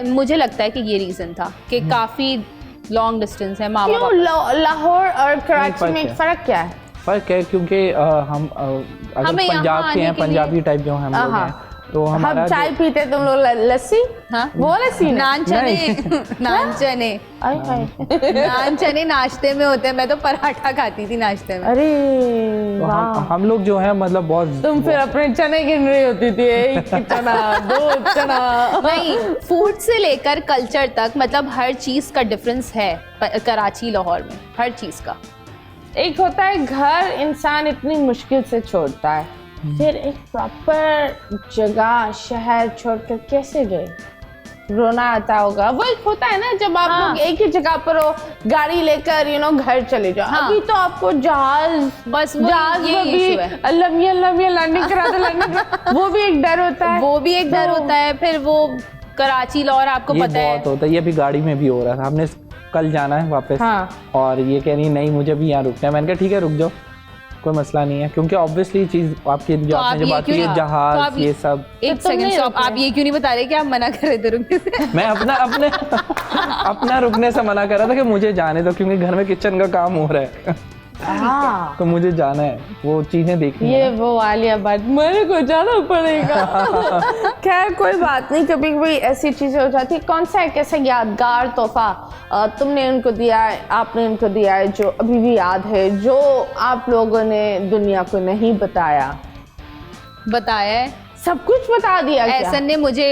मुझे लगता है कि ये रीज़न था कि काफ़ी लॉन्ग डिस्टेंस है। माँ बाप लाहौर और कराची में फ़र्क क्या है? फ़र्क है क्योंकि हम अगर हमें यहाँ पंजाब के हैं, पंजाबी टाइप जो हम लोग हैं, तो हमारा हम चाय पीते, तुम लोग लस्सी? हाँ, वो लस्सी नान चने नान चने नान चने नाश्ते में होते हैं। मैं तो पराठा खाती थी नाश्ते में। अरे तो वाह, हम लोग जो है मतलब बहुत, तुम फिर अपने चने गिन रही होती थी, एक चना, 2 चना। नहीं, फूड से लेकर कल्चर तक मतलब हर चीज़ का डिफरेंस है कराची लाहौर में, हर चीज़ का। एक होता है घर इंसान इतनी मुश्किल से छोड़ता है, फिर एक प्रॉपर जगह शहर छोड़कर कैसे गए? रोना आता होगा। वो एक होता है ना जब आप लोग एक ही जगह पर हो, गाड़ी लेकर घर चले जाओ। अभी तो आपको जहाज, बस जहाज ये में भी लंबी लैंडिंग करा दो, वो भी एक डर होता है। वो भी एक डर होता है। फिर वो कराची लाहौर आपको ये पता है बहुत होता है। ये भी गाड़ी में भी हो रहा था, हमने कल जाना है वापस, और ये कह रही नहीं मुझे भी यहाँ रुकना है। मैंने कहा ठीक है रुक जाओ, कोई मसला नहीं है, क्योंकि ऑब्वियसली चीज आपकी जो आपने जो बात की है, जहाज ये सब। एक सेकंड स्टॉप, आप ये क्यों नहीं बता रहे कि आप मना कर रहे थे रुकने से? मैं अपना रुकने से मना कर रहा था कि मुझे जाने दो, क्योंकि घर में किचन का काम हो रहा है। तो मुझे जाना है, वो चीजें देखनी ये है। वो वाली बात, मेरे को जाना पड़ेगा। खैर कोई बात नहीं, कभी कभी ऐसी चीजें हो जाती है। कौन सा एक ऐसा यादगार तोहफा तुमने उनको दिया है, आपने उनको दिया है, जो अभी भी याद है, जो आप लोगों ने दुनिया को नहीं बताया? बताया है, सब कुछ बता दिया क्या? एहसन ने मुझे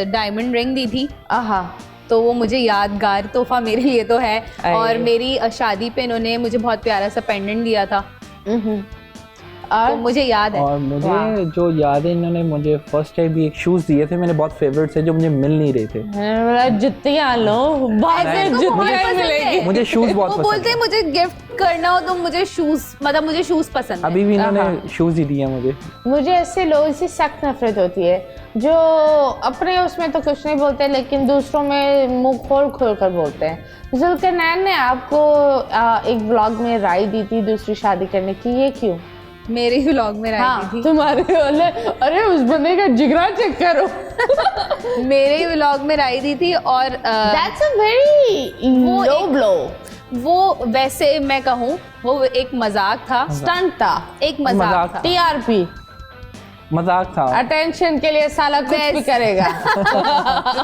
डायमंड रिंग दी थी। आहा, तो वो मुझे यादगार तोहफा मेरे लिए तो है। और मेरी शादी पे इन्होंने मुझे बहुत प्यारा सा पेंडेंट दिया था, तो मुझे याद है। और मुझे जो याद है, इन्होंने मुझे फर्स्ट टाइम भी एक शूज दिए थे, मेरे बहुत फेवरेट थे, जो मुझे मिल नहीं रहे थे। जुतियाँ लो, जुतियाँ मिलेगी। मुझे शूज बहुत वो पसंद बोलते हैं मुझे गिफ्ट करना हो तो मुझे शूज, मतलब मुझे शूज पसंद है। अभी भी इन्होंने शूज ही दिया मुझे। मुझे ऐसे लोगों से सख्त नफरत होती है जो अपने उसमें तो कुछ नहीं बोलते लेकिन दूसरों में मुंह खोल खोल कर बोलते हैं। जुल्करनैन ने आपको एक व्लॉग में राय दी थी दूसरी शादी करने की, ये क्यों? मेरे ही व्लॉग में राय दी थी। तुम्हारे वाले, अरे उस बंदे का जिगरा चेक करो। मेरे ही व्लॉग में राय दी थी। और that's a very low blow. वो वैसे मैं कहूँ वो एक मजाक था, स्टंट था, एक मजाक था, टीआरपी, मजाक था, अटेंशन के लिए साला कुछ भी करेगा।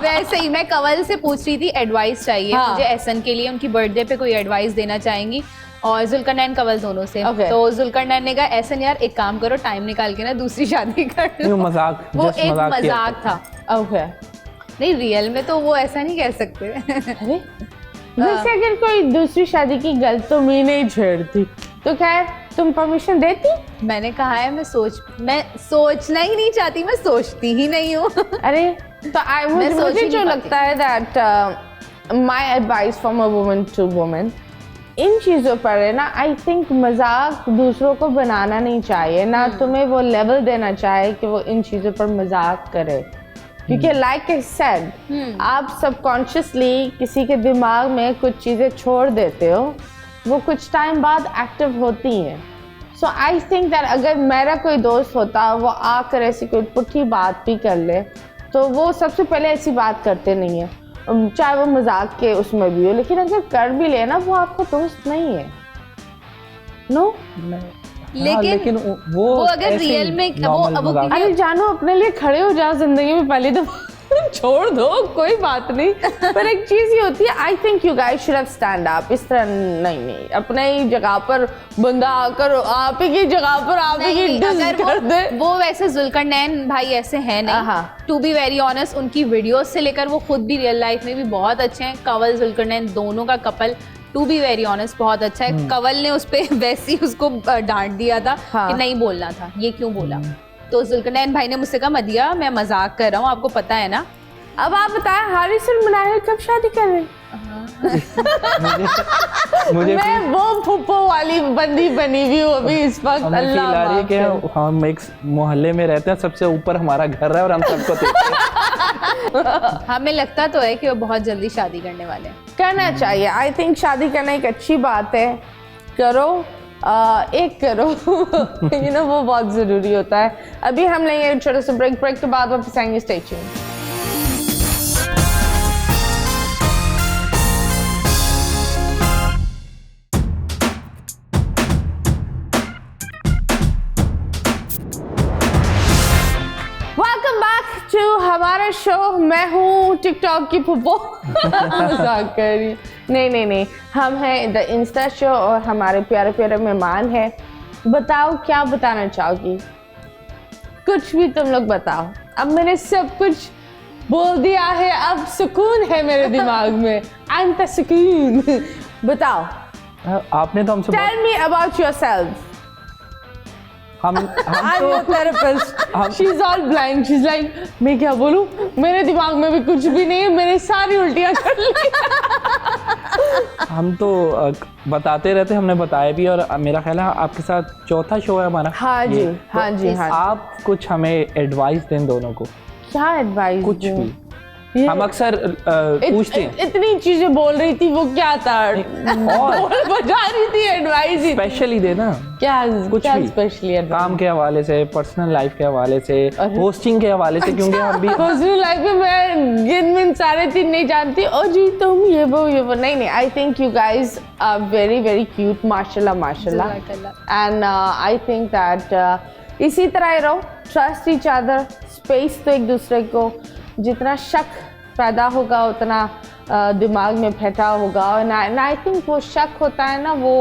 वैसे ही मैं कंवल से पूछ रही थी एडवाइस चाहिए मुझे एहसन के लिए, उनकी बर्थडे पे कोई एडवाइस देना चाहेंगी, और जुल्करनैन कंवल दोनों से। तो जुल्करनैन ने कहा एहसन यार एक काम करो, टाइम निकाल के ना दूसरी शादी कर लो। मजाक, वो एक मजाक था। ओके, नहीं रियल में तो वो ऐसा नहीं कह सकते। अरे वैसे अगर कोई दूसरी शादी की गलत तो मैं नहीं छेड़ती तो खैर तुम परमिशन देती? मैंने कहा है मैं सोचना ही नहीं चाहती, मैं सोचती ही नहीं हूँ। अरे तो मुझे जो लगता है that my advice from a woman to woman इन चीज़ों पर है ना, आई थिंक मजाक दूसरों को बनाना नहीं चाहिए ना, तुम्हें वो लेवल देना चाहिए कि वो इन चीज़ों पर मजाक करे, क्योंकि लाइक आई सेड आप सबकॉन्शियसली किसी के दिमाग में कुछ चीज़ें छोड़ देते हो, वो कुछ टाइम बाद एक्टिव होती हैं। सो आई थिंक दैट अगर मेरा कोई दोस्त होता वो आकर ऐसी कोई पुट्ठी बात भी कर ले तो वो सबसे पहले ऐसी बात करते नहीं है, चाहे वो मजाक के उसमें भी हो, लेकिन अगर कर भी ले ना वो आपका दोस्त नहीं है। नो लेकिन वो अगर रियल में वो अरे जानो अपने लिए खड़े हो जाओ जिंदगी में पहले तो छोड़ दो, कोई बात नहीं। पर एक चीज ये होती है, आई think you guys should have stand up. इस तरह नहीं अपने ही जगह पर बंदा आकर आप ही की जगह पर आप ही की डिस कर दे। वो वैसे जुल्करनैन भाई ऐसे हैं नहीं, टू बी वेरी ऑनेस्ट। उनकी वीडियोस से लेकर वो खुद भी रियल लाइफ में भी बहुत अच्छे हैं। कंवल जुल्करनैन दोनों का couple to be very honest बहुत अच्छा है। कंवल ने उस पे वैसे ही उसको डांट दिया था कि नहीं बोलना था, ये क्यों बोला। तो जुल्करनैन भाई ने मुझसे कहा मदिया मैं मजाक कर रहा हूँ, आपको पता है ना। अब आप बताएं हारिस और मुनाहिर कब शादी कर रहे हैं? मुझे मैं वो फुप्पो वाली बंदी बनी हुई हूँ अभी इस वक्त। अल्लाह के हम एक मोहल्ले में रहते हैं, सबसे ऊपर हमारा घर है और हम सबको देखते हैं। हमें लगता तो है कि वो बहुत जल्दी शादी करने वाले हैं। करना चाहिए, आई थिंक शादी करना एक अच्छी बात है, करो एक करो। यू नो वो बहुत ज़रूरी होता है। अभी हम लेंगे छोटे से ब्रेक के बाद वापस आएंगे। Stay tuned. हमारा शो, मैं हूँ टिकटॉक की फुप्पो। मजाक कर रही, नहीं, हम हैं द इंस्टा शो और हमारे प्यारे प्यारे मेहमान हैं। बताओ क्या बताना चाहोगी? कुछ भी तुम लोग बताओ। अब मैंने सब कुछ बोल दिया है, अब सुकून है मेरे दिमाग में। अंत सुकून। बताओ, आपने तो हमसे टेल मी अबाउट योरसेल्फ। हम तो therapist, she is all blank, she is like मैं क्या बोलूं, मेरे दिमाग में भी कुछ भी नहीं है, मैंने सारी उल्टियां कर ली। हम तो बताते रहते, हमने बताया भी, और मेरा ख्याल है आपके साथ चौथा शो है हमारा। हाँ जी, हाँ जी, हाँ। आप कुछ हमें एडवाइस दें दोनों को। क्या एडवाइस? कुछ भी हम अक्सर पूछते हैं। इतनी चीजें बोल रही थी, वो क्या था और बजा रही थी एडवाइस। स्पेशली देना क्या कुछ क्या भी स्पेशली एडवाइस? काम के हवाले से, पर्सनल लाइफ के हवाले से, होस्टिंग के हवाले से, क्योंकि हम भी पर्सनल लाइफ में मैं गिन सारे तीन नहीं जानती। ओ जी तुम ये वो नहीं, I think you guys are very very cute, माशाल्लाह। एंड आई थिंक दैट इसी तरह रहो, ट्रस्ट ईच अदर, स्पेस तो एक दूसरे को, जितना शक पैदा होगा उतना दिमाग में बैठा होगा। और आई थिंक वो शक होता है ना, वो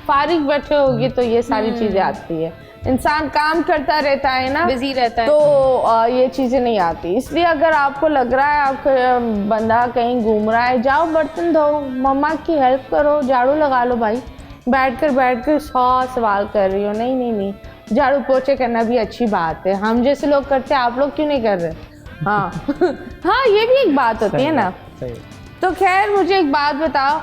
फारिग बैठे होगी तो ये सारी चीजें आती है। इंसान काम करता रहता है ना, बिजी रहता है, तो ये चीजें नहीं आती। इसलिए अगर आपको लग रहा है आपका बंदा कहीं घूम रहा है, जाओ बर्तन धो, मम्मा की हेल्प करो, झाड़ू लगा लो भाई। बैठ कर 100 सवाल कर रही हो, नहीं, झाड़ू पोछे करना भी अच्छी बात है। हम जैसे लोग करते हैं, आप लोग क्यों नहीं कर रहे? हाँ हाँ, ये भी एक बात होती है ना। तो खैर मुझे एक बात बताओ,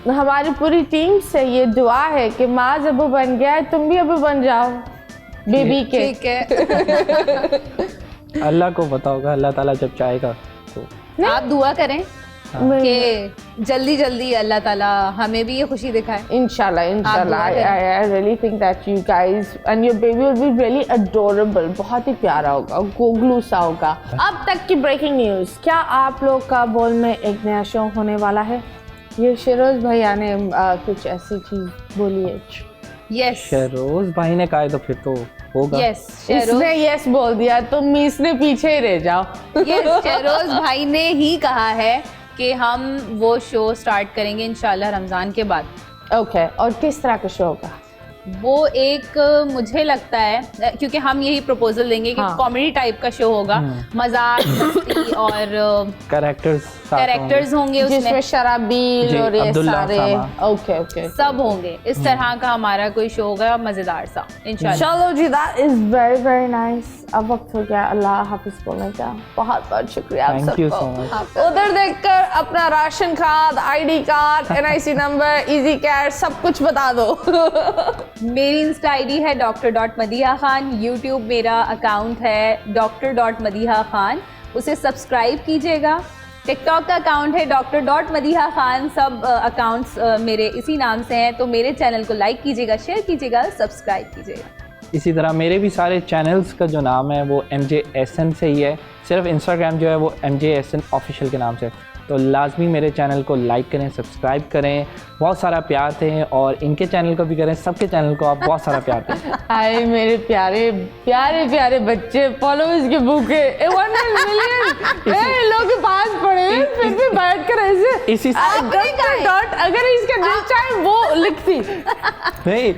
हमारी पूरी टीम से ये दुआ है कि माँ अबू बन गया है, तुम भी अबू बन जाओ बेबी के। ठीक है। अल्लाह को पता होगा, अल्लाह ताला जब चाहेगा तो। आप दुआ करें कि जल्दी जल्दी अल्लाह ताला हमें भी ये खुशी दिखाए। इंशाल्लाह। I really think that you guys and your baby will be really adorable. बहुत ही प्यारा होगा, गोगलू सा होगा। अब तक की ब्रेकिंग न्यूज़, क्या आप लोग का बोल में एक नया शो होने वाला है? ये शेरोज भैया ने कुछ ऐसी चीज बोली है। यस, शेरोज भाई ने कहा है तो फिर तो होगा। यस, इसने यस बोल दिया, तुम मीस ने पीछे ही रह जाओ। यस, शेरोज भाई ने ही कहा है कि हम वो शो स्टार्ट करेंगे इंशाल्लाह रमज़ान के बाद। ओके, और किस तरह का शो होगा? वो एक, मुझे लगता है क्योंकि हम यही प्रपोजल देंगे कि कॉमेडी टाइप का शो होगा, मजाक मस्ती और कैरेक्टर्स होंगे उसमें, जिसमें शराबील और ये सारे ओके सब होंगे। इस तरह का हमारा कोई शो होगा मजेदार सा इंशाल्लाह। चलो जी, that is very very nice. अब वक्त हो गया अल्लाह हाफिज बोलने का। बहुत बहुत शुक्रिया आप सबको। उधर देखकर अपना ration card, ID card, NIC number, easy cash सब कुछ बता दो। मेरी इंस्टा ID है Dr. Madiha Khan, यूट्यूब मेरा अकाउंट है Dr. Khan, उसे सब्सक्राइब कीजिएगा। टिकटॉक का अकाउंट है Dr. Khan, सब अकाउंट्स मेरे इसी नाम से हैं। तो मेरे चैनल को लाइक कीजिएगा, शेयर कीजिएगा, सब्सक्राइब कीजिएगा। इसी तरह मेरे भी सारे चैनल्स का जो नाम है वो MJSN से ही है, सिर्फ इंस्टाग्राम जो है वो MJSN ऑफिशियल के नाम से। तो लाजमी मेरे चैनल को लाइक करें, सब्सक्राइब करें, बहुत सारा प्यार दें, और इनके चैनल को भी करें, सबके चैनल को आप बहुत सारा प्यार दें। हाय मेरे प्यारे प्यारे प्यारे बच्चे, फॉलोअर्स के भूखे 1 मिलियन लोग के पास पड़े, फिर भी बैठ कर ऐसे इसी डॉट, अगर इसका दिल चाहे वो लिखती नहीं,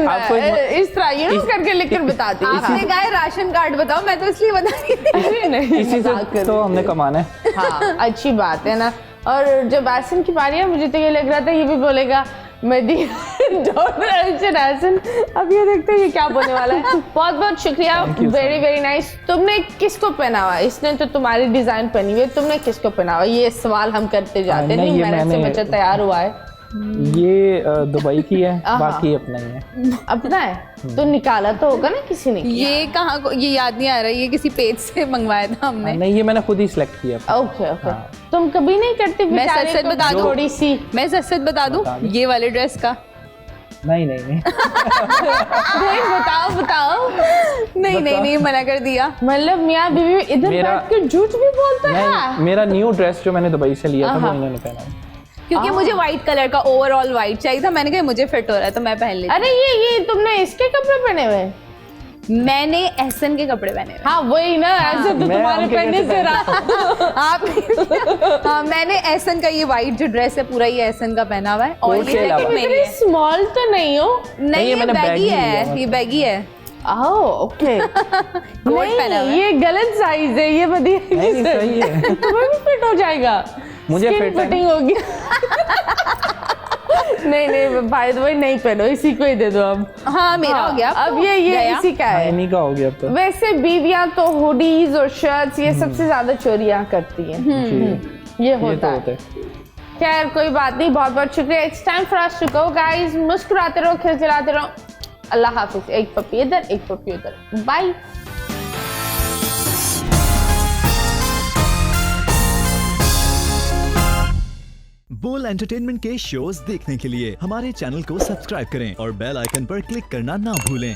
आपको इस तरह ये करके लिखकर बताती। आपने कहा राशन कार्ड बताओ, मैं तो इसलिए बता रही थी। नहीं, इसी से तो हमने कमाना है। हाँ, अच्छी बात है ना। और जब आसन की बारी है, मुझे तो ये लग रहा था ये भी बोलेगा आसन। अब ये देखते हैं ये क्या बोलने वाला है। बहुत बहुत शुक्रिया, वेरी वेरी नाइस। तुमने किसको पहना हुआ? इसने तो तुम्हारी डिजाइन पहनी हुई है, तुमने किसको पहना हुआ? ये सवाल हम करते जाते हैं। नहीं, मेहनत से बच्चा तैयार हुआ है। ये दुबई की है, बाकी अपना ही है। अपना है तो निकाला तो होगा ना किसी ने। ये कहाँ को, ये याद नहीं आ रहा, ये किसी पेज से मंगवाया था हमने। नहीं, ये मैंने खुद ही सिलेक्ट किया। ओके तुम कभी नहीं करती? मैं सच बता दूं, थोड़ी सी मैं सच बता दूं, ये वाले ड्रेस का नहीं बताओ। नहीं, मना कर दिया। मतलब मियाँ बीवी इधर बैठ के झूठ भी बोलता है। मेरा न्यू ड्रेस जो मैंने दुबई से लिया था वो इन्होंने पहना, क्योंकि मुझे व्हाइट कलर का ओवरऑल व्हाइट चाहिए था। मैंने कहा मुझे फिट हो रहा है तो मैं पहन लेती। अरे ये तुमने इसके कपड़े पहने हुए? मैंने एहसन के कपड़े पहने हुए। हाँ वही ना, ऐसे तो तुम्हारे पहनने से रहा। आप हाँ, मैंने एहसन का ये व्हाइट जो ड्रेस है पूरा ये एहसन का पहना हुआ है। और ये स्मॉल तो नहीं हो? नहीं, ये बैगी है, ये बैगी है। ओके ये गलत साइज है, ये बढ़िया सही है। तुम्हें भी फिट हो जाएगा, मुझे फिटिंग होगी। नहीं भाई तो भाई नहीं पहनो, इसी को ही दे दो अब। हाँ मेरा हो गया अब ये इसी का है। इन्हीं का हो गया अब तो। वैसे बीवियां तो हुडीज और शर्ट्स ये सबसे ज्यादा चोरियां करती हैं। ये होता है। खैर कोई बात नहीं, बहुत बहुत शुक्रिया। It's time for us to go guys. मुस्कुराते रहो, खिलखिलाते रहो। अल्लाह हाफिज। एक पप्पी इधर, एक पप्पी उधर। बाय। बोल एंटरटेनमेंट के शोज देखने के लिए हमारे चैनल को सब्सक्राइब करें और बेल आइकन पर क्लिक करना ना भूलें।